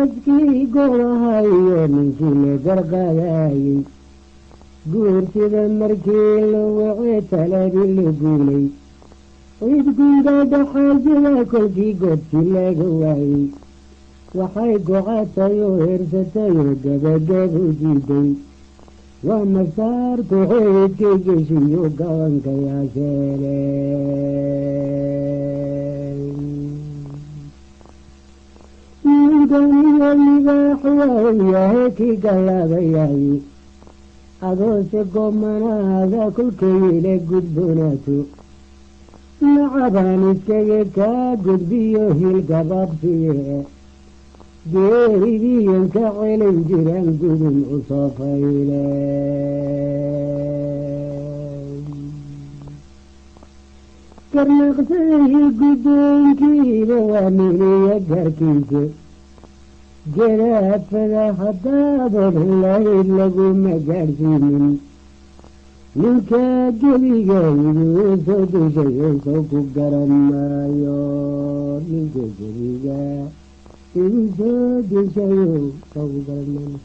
gurmadkii golahayo ninkii la garqaadayey guurtida markii la wacay taladii la guulay cid guuda dhaxaajada kolkii goobtii laga waayey waxay gocatay oo hersatay oo gabagab u diiday waa masaartu xoydkay geshiyo gabanka yaasheeley ninkaniyo libaax waayahay kii galaabayay adoose gomanaada kolkayla gudboonaato nacabaan iskaga kaa gudbiyo hil gabaabsiye geeridiiyan ka celin jiraan gudun u soo fayley karnaqsayi guddoonkiiba waa niniyo garkiisa gadaafada haddaadan lahayd laguma gaadhsiinin ninka gebiga iduu soo deshayo soo ku garan maayo ninka gebiga iduu soo deshayo soo ku garan maayo